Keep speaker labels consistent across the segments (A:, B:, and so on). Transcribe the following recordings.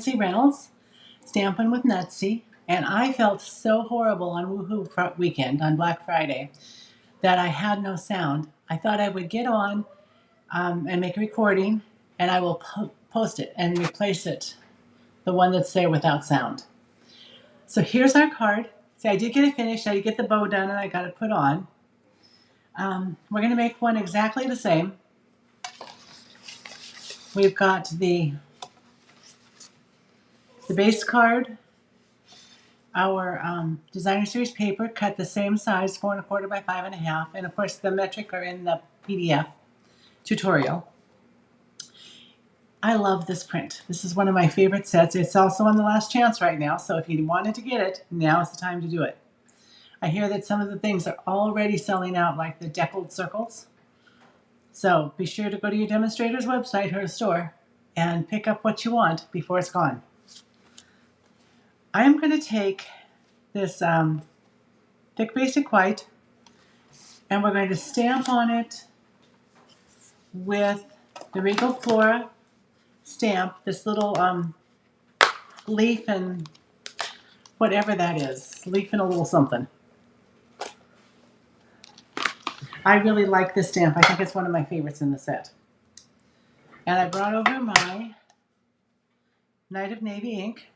A: Nancy Reynolds, Stampin' with Nutsy, and I felt so horrible on Woohoo weekend, on Black Friday, that I had no sound. I thought I would get on and make a recording, and I will post it and replace it, the one that's there without sound. So here's our card. See, I did get it finished. I did get the bow done, and I got it put on. We're going to make one exactly the same. We've got the base card, our designer series paper, cut the same size, 4 1/4 by 5 1/2, and of course the metric are in the PDF tutorial. I love this print. This is one of my favorite sets. It's also on the last chance right now, so if you wanted to get it, now is the time to do it. I hear that some of the things are already selling out, like the deckled circles. So be sure to go to your demonstrator's website or store and pick up what you want before it's gone. I'm going to take this thick basic white, and we're going to stamp on it with the Regal Flora stamp, this little leaf and whatever that is, leaf and a little something. I really like this stamp. I think it's one of my favorites in the set. And I brought over my Night of Navy ink.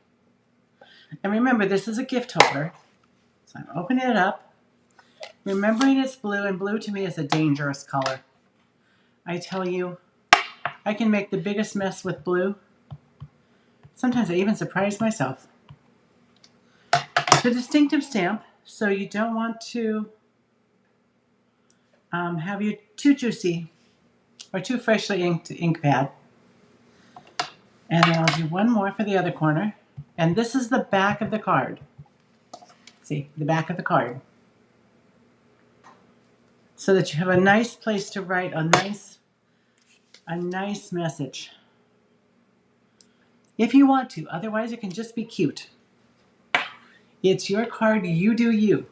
A: And remember, this is a gift holder. So I'm opening it up, remembering it's blue, and blue to me is a dangerous color. I tell you, I can make the biggest mess with blue. Sometimes I even surprise myself. It's a distinctive stamp, so you don't want to have your too juicy or too freshly inked ink pad. And then I'll do one more for the other corner. And this is the back of the card. See, the back of the card. So that you have a nice place to write a nice message. If you want to, otherwise it can just be cute. It's your card, you do you.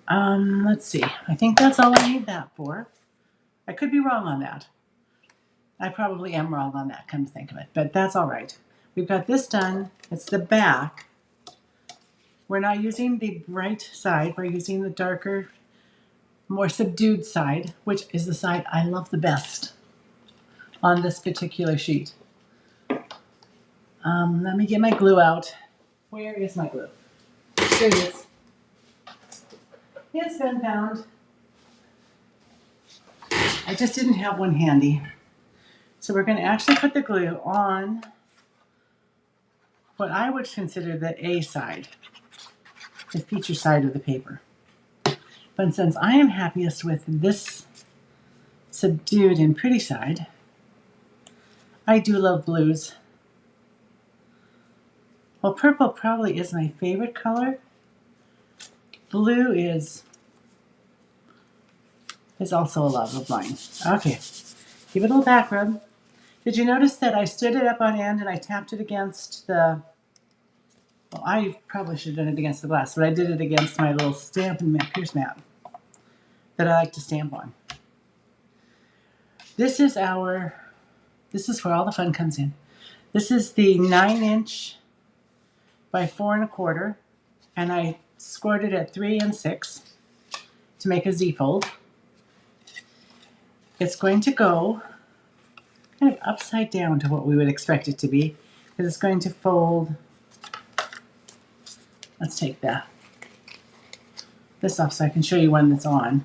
A: Let's see. I think that's all I need that for. I could be wrong on that. I probably am wrong on that, come to think of it, but that's all right. We've got this done. It's the back. We're not using the bright side. We're using the darker, more subdued side, which is the side I love the best on this particular sheet. Let me get my glue out. Where is my glue? There it is. It's been found. I just didn't have one handy. So we're going to actually put the glue on what I would consider the A side, the feature side of the paper. But since I am happiest with this subdued and pretty side, I do love blues. Well, purple probably is my favorite color. Blue is also a love of mine. Okay, give it a little back rub. Did you notice that I stood it up on end and I tapped it against the, well, I probably should have done it against the glass, but I did it against my little Stampin' Pierce mat that I like to stamp on. This is where all the fun comes in. This is the 9" by 4 1/4, and I scored it at 3 6 to make a Z fold. It's going to go kind of upside down to what we would expect it to be, because it's going to fold. Let's take this off so I can show you one that's on.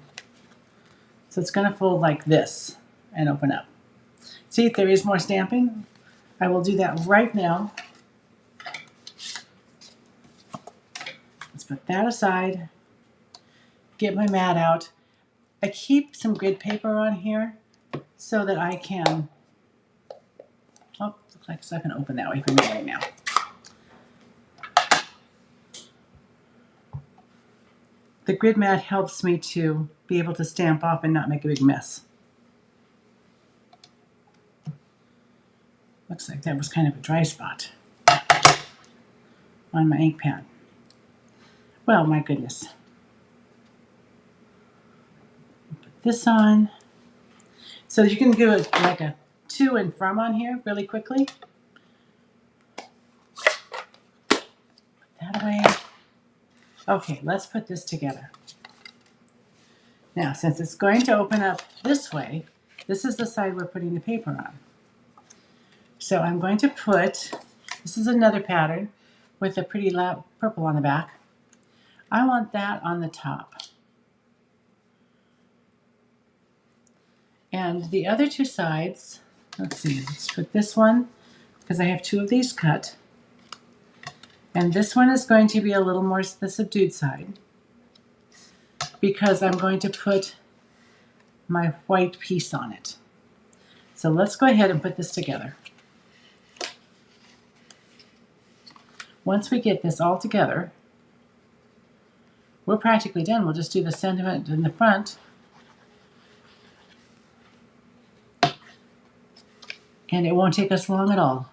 A: So it's going to fold like this and open up. See if there is more stamping? I will do that right now. Let's put that aside. Get my mat out. I keep some grid paper on here so that I can, oh, looks like it's not going to open that way for me right now. The grid mat helps me to be able to stamp off and not make a big mess. Looks like that was kind of a dry spot on my ink pad. Well, my goodness. Put this on. So you can do it like a to and from on here really quickly. Put that away. Okay, let's put this together. Now, since it's going to open up this way, this is the side we're putting the paper on. So I'm going to put, this is another pattern with a pretty loud purple on the back. I want that on the top. And the other two sides, let's see, let's put this one, because I have two of these cut. And this one is going to be a little more the subdued side, because I'm going to put my white piece on it. So let's go ahead and put this together. Once we get this all together, we're practically done. We'll just do the sentiment in the front. And it won't take us long at all.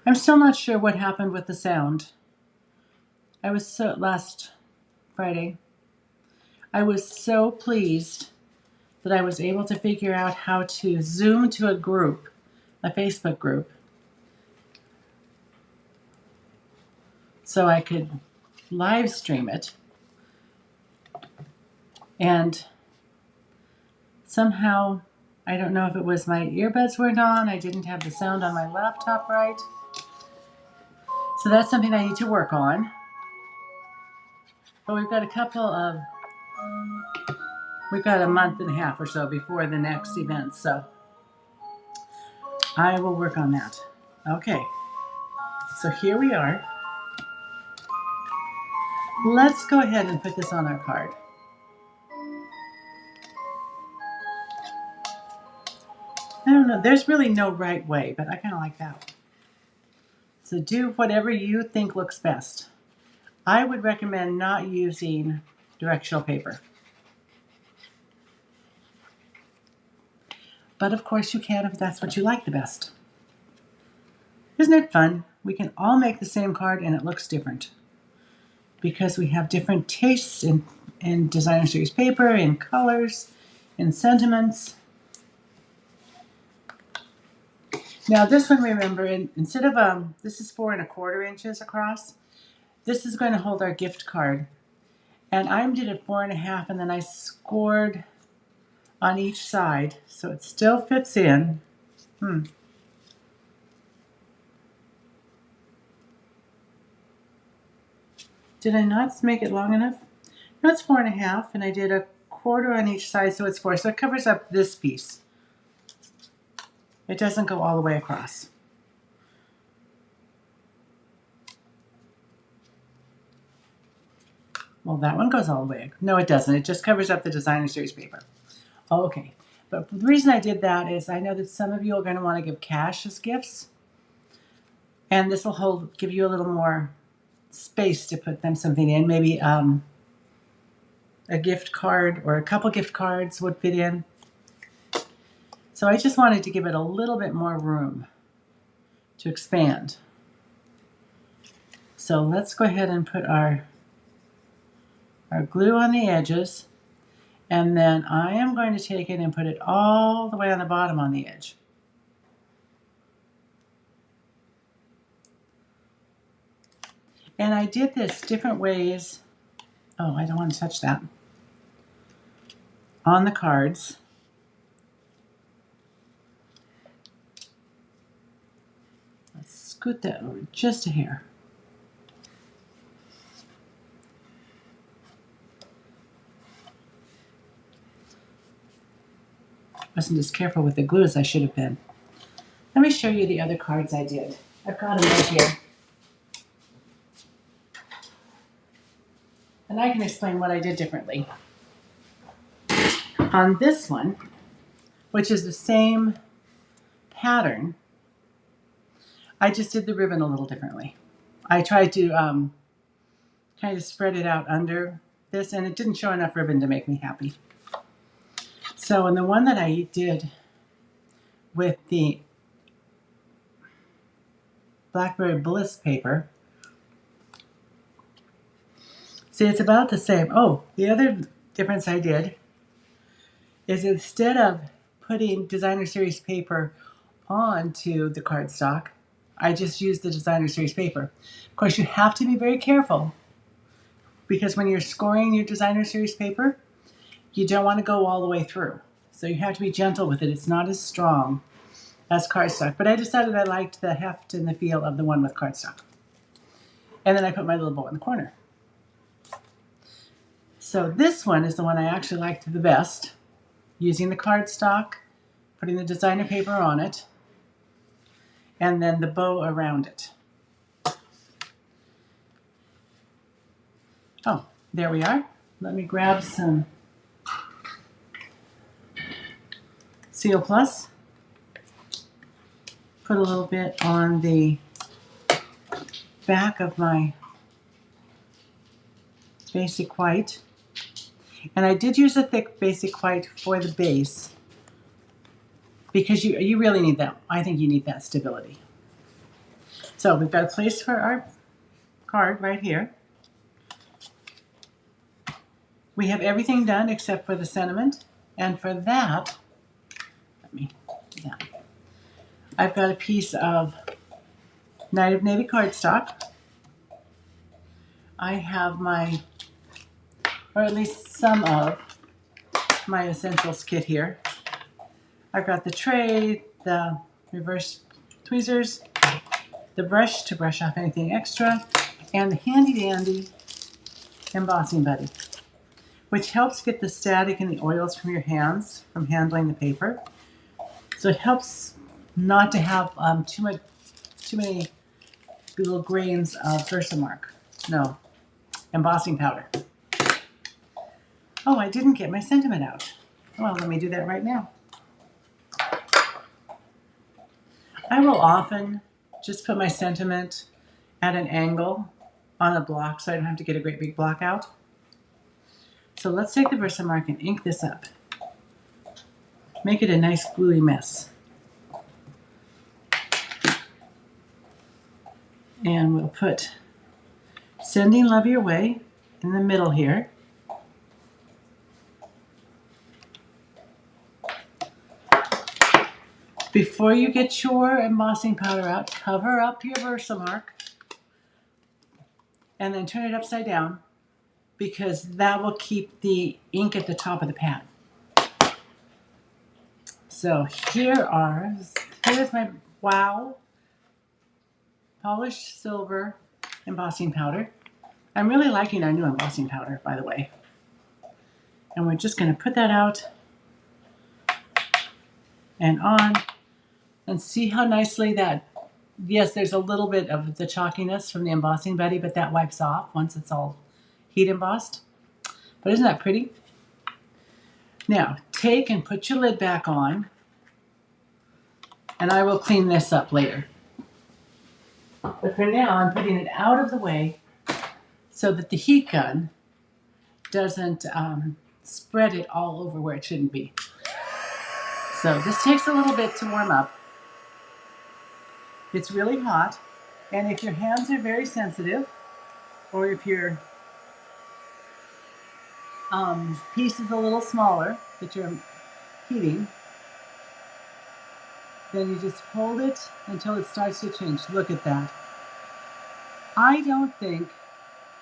A: I'm still not sure what happened with the sound. Last Friday, I was so pleased that I was able to figure out how to Zoom to a group, a Facebook group, so I could live stream it. And somehow, I don't know if it was my earbuds weren't on, I didn't have the sound on my laptop right. So that's something I need to work on. But we've got a month and a half or so before the next event, so I will work on that. Okay, so here we are. Let's go ahead and put this on our card. I don't know, there's really no right way, but I kind of like that. So do whatever you think looks best. I would recommend not using directional paper. But of course you can if that's what you like the best. Isn't it fun? We can all make the same card and it looks different, because we have different tastes in designer series paper, in colors, in sentiments. Now this one, remember, instead of, this is 4 1/4 inches across, this is going to hold our gift card. And I did it 4 1/2, and then I scored on each side, so it still fits in. Did I not make it long enough? No, it's 4 1/2, and I did 1/4 on each side, so it's 4. So it covers up this piece. It doesn't go all the way across. Well, that one goes all the way. No, it doesn't. It just covers up the designer series paper. Oh, okay. But the reason I did that is I know that some of you are going to want to give cash as gifts. And this will give you a little more space to put something in. Maybe a gift card or a couple gift cards would fit in. So I just wanted to give it a little bit more room to expand. So let's go ahead and put our glue on the edges, and then I am going to take it and put it all the way on the bottom on the edge. And I did this different ways. Oh, I don't want to touch that. On the cards. Let's scoot that over just a hair. Wasn't as careful with the glue as I should have been. Let me show you the other cards I did. I've got them right here. And I can explain what I did differently. On this one, which is the same pattern, I just did the ribbon a little differently. I tried to kind of spread it out under this, and it didn't show enough ribbon to make me happy. So in the one that I did with the Blackberry Bliss paper, see, it's about the same. Oh, the other difference I did is instead of putting designer series paper onto the cardstock. I just use the designer series paper. Of course, you have to be very careful because when you're scoring your designer series paper, you don't want to go all the way through. So you have to be gentle with it. It's not as strong as cardstock, but I decided I liked the heft and the feel of the one with cardstock. And then I put my little bow in the corner. So this one is the one I actually liked the best, using the cardstock, putting the designer paper on it, and then the bow around it. Oh, there we are. Let me grab some Seal Plus. Put a little bit on the back of my basic white. And I did use a thick basic white for the base because you really need that. I think you need that stability. So we've got a place for our card right here. We have everything done except for the sentiment. And for that, I've got a piece of Night of Navy cardstock. I have my, or at least some of my essentials kit here. I've got the tray, the reverse tweezers, the brush to brush off anything extra, and the handy dandy embossing buddy, which helps get the static and the oils from your hands from handling the paper. So it helps not to have too many little grains of Versamark. No, embossing powder. Oh, I didn't get my sentiment out. Well, let me do that right now. I will often just put my sentiment at an angle on a block so I don't have to get a great big block out. So let's take the Versamark and ink this up. Make it a nice gluey mess. And we'll put Sending Love Your Way in the middle here. Before you get your embossing powder out, cover up your Versamark and then turn it upside down because that will keep the ink at the top of the pad. So here's my Wow Polished Silver embossing powder. I'm really liking our new embossing powder, by the way. And we're just going to put that out and on and see how nicely that, yes, there's a little bit of the chalkiness from the embossing buddy, but that wipes off once it's all heat embossed. But isn't that pretty? Now, take and put your lid back on, and I will clean this up later. But for now, I'm putting it out of the way so that the heat gun doesn't spread it all over where it shouldn't be. So this takes a little bit to warm up. It's really hot, and if your hands are very sensitive, or if your piece is a little smaller that you're heating, then you just hold it until it starts to change. Look at that. I don't think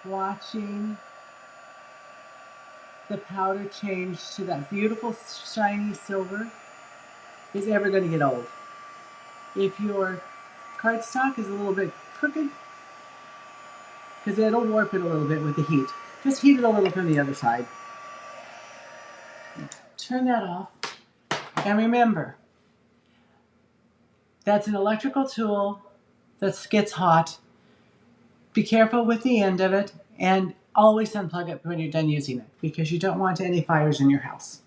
A: watching the powder change to that beautiful shiny silver is ever going to get old. If your cardstock is a little bit crooked, because it'll warp it a little bit with the heat. Just heat it a little from the other side. Turn that off. And remember, that's an electrical tool that gets hot. Be careful with the end of it, and always unplug it when you're done using it, because you don't want any fires in your house.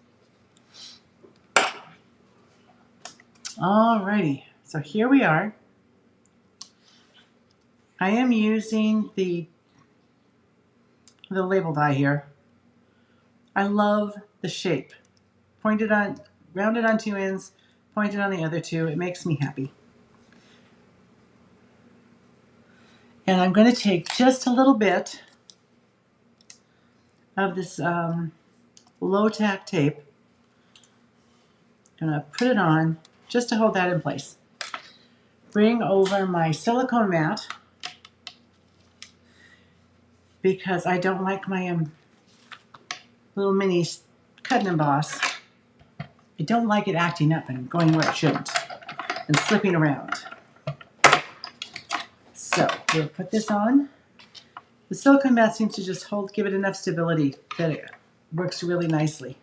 A: Alrighty, so here we are. I am using the label die here. I love the shape. Rounded on two ends, pointed on the other two. It makes me happy. And I'm going to take just a little bit of this low tack tape, Gonna put it on just to hold that in place. Bring over my silicone mat because I don't like my little mini cut and emboss. I don't like it acting up and going where it shouldn't and slipping around. So we'll put this on. The silicone mat seems to just give it enough stability that it works really nicely.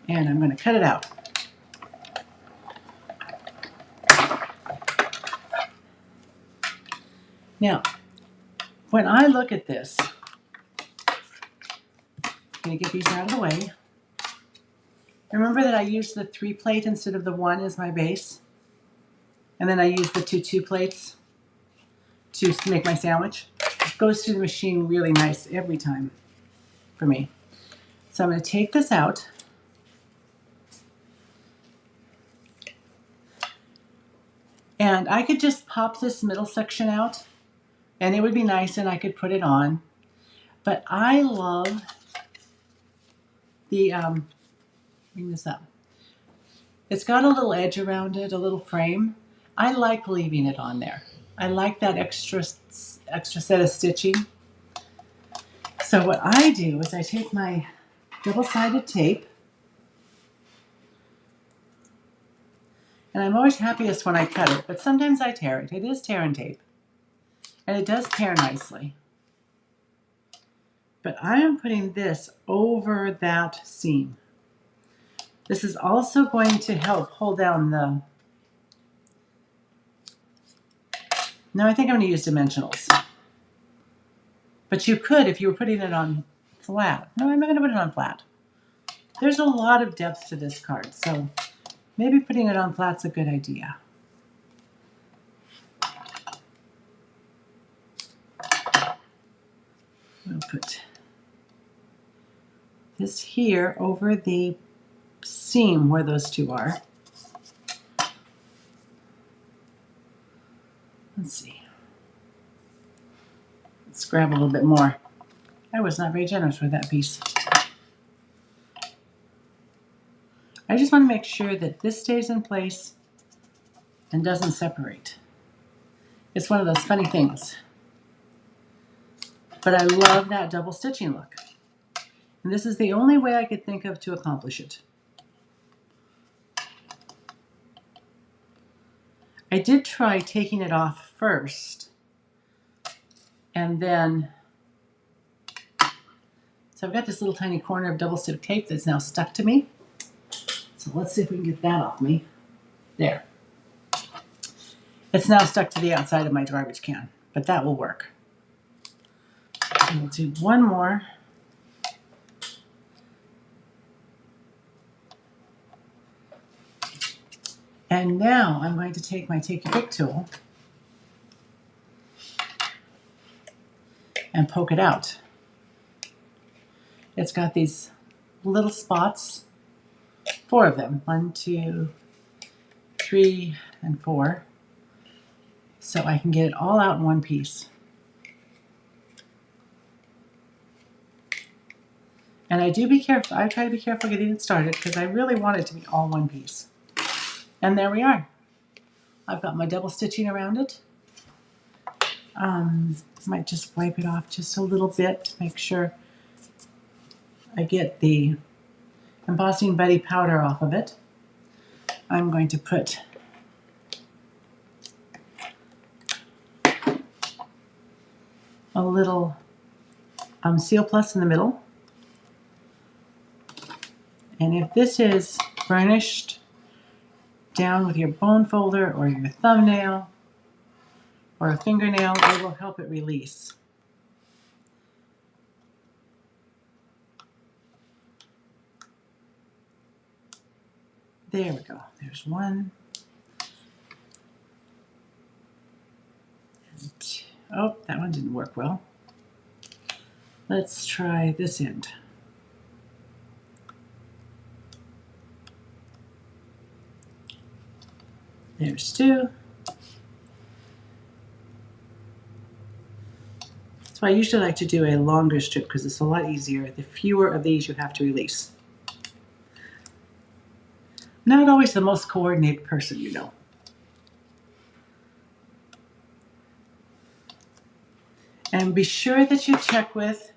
A: And I'm going to cut it out. Now, when I look at this, I'm going to get these out of the way. Remember that I used the 3 plate instead of the 1 as my base? And then I used the 2 plates to make my sandwich. It goes through the machine really nice every time for me. So I'm going to take this out. And I could just pop this middle section out and it would be nice and I could put it on. But I love the, bring this up. It's got a little edge around it, a little frame. I like leaving it on there. I like that extra set of stitching. So what I do is I take my double-sided tape, and I'm always happiest when I cut it, but sometimes I tear it. It is tear and tape, and it does tear nicely. But I am putting this over that seam. This is also going to help hold down the... No, I think I'm going to use dimensionals. But you could if you were putting it on flat. No, I'm not going to put it on flat. There's a lot of depth to this card, so maybe putting it on flat's a good idea. We'll put this here over the seam where those 2 are. Let's see. Let's grab a little bit more. I was not very generous with that piece. I just want to make sure that this stays in place and doesn't separate. It's one of those funny things. But I love that double stitching look. And this is the only way I could think of to accomplish it. I did try taking it off first and then, so I've got this little tiny corner of double stick tape that's now stuck to me. So let's see if we can get that off me. There. It's now stuck to the outside of my garbage can, but that will work. And we'll do one more. And now I'm going to take my Take Your Pick tool and poke it out. It's got these little spots, 4 of them, 1, 2, 3, and 4. So I can get it all out in one piece. And I do be careful, I try to be careful getting it started because I really want it to be all one piece. And there we are. I've got my double stitching around it. Might just wipe it off just a little bit to make sure I get the Embossing Buddy powder off of it. I'm going to put a little Seal Plus in the middle. And if this is burnished down with your bone folder or your thumbnail or a fingernail, it will help it release. There we go. There's one. And two. Oh, that one didn't work well. Let's try this end. There's 2. So I usually like to do a longer strip because it's a lot easier. The fewer of these you have to release. not always the most coordinated person, you know. And be sure that you check with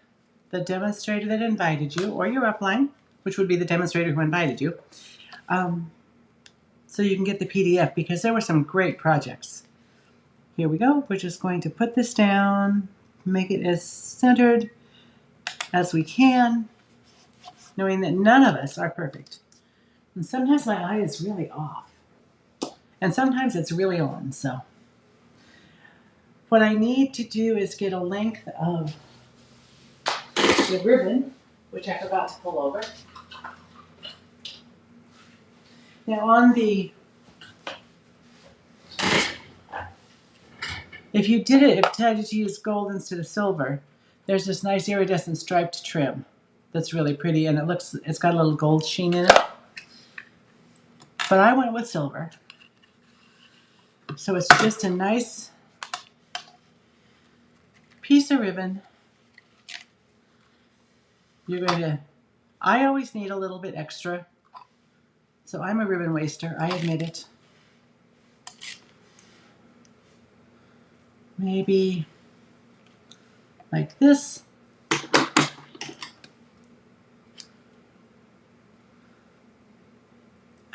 A: the demonstrator that invited you, or your upline, which would be the demonstrator who invited you, so you can get the PDF, because there were some great projects. Here we go. We're just going to put this down, make it as centered as we can, knowing that none of us are perfect. And sometimes my eye is really off, and sometimes it's really on. So what I need to do is get a length of the ribbon, which I forgot to pull over. Now on the, if you decided to use gold instead of silver, there's this nice iridescent striped trim that's really pretty, and it's got a little gold sheen in it. But I went with silver. So it's just a nice piece of ribbon. I always need a little bit extra. So I'm a ribbon waster, I admit it. Maybe like this.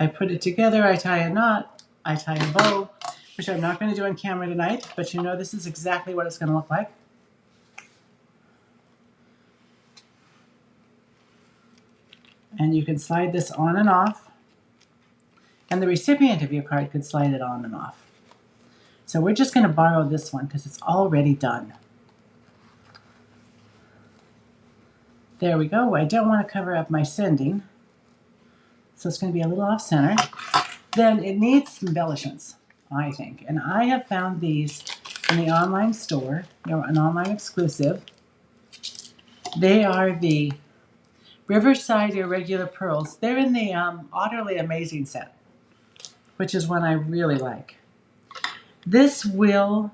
A: I put it together, I tie a knot, I tie a bow, which I'm not going to do on camera tonight, but you know this is exactly what it's going to look like. And you can slide this on and off, and the recipient of your card could slide it on and off. So we're just going to borrow this one because it's already done. There we go. I don't want to cover up my sending, so it's going to be a little off center. Then it needs embellishments, I think. And I have found these in the online store. They're an online exclusive. They are the Riverside Irregular Pearls. They're in the Utterly Amazing set, which is one I really like. This will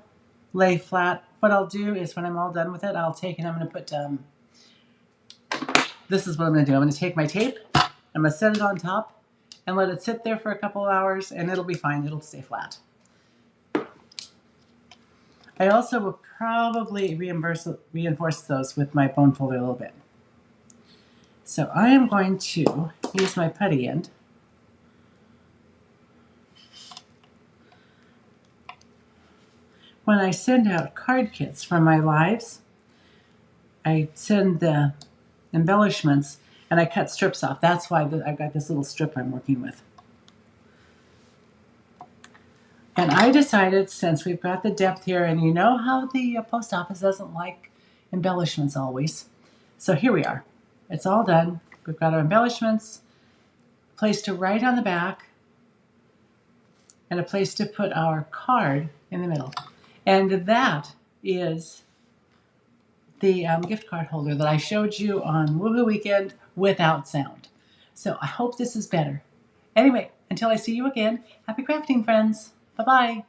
A: lay flat. What I'll do is when I'm all done with it, I'll take and I'm going to put, this is what I'm going to do. I'm going to take my tape, I'm going to set it on top, and let it sit there for a couple of hours, and it'll be fine. It'll stay flat. I also will probably reinforce those with my bone folder a little bit. So I am going to use my putty end. When I send out card kits from my lives, I send the embellishments and I cut strips off. That's why I've got this little strip I'm working with. And I decided, since we've got the depth here, and you know how the post office doesn't like embellishments always. So here we are. It's all done. We've got our embellishments, a place to write on the back, and a place to put our card in the middle. And that is the gift card holder that I showed you on Woohoo Weekend without sound. So I hope this is better. Anyway, until I see you again, happy crafting, friends. Bye-bye.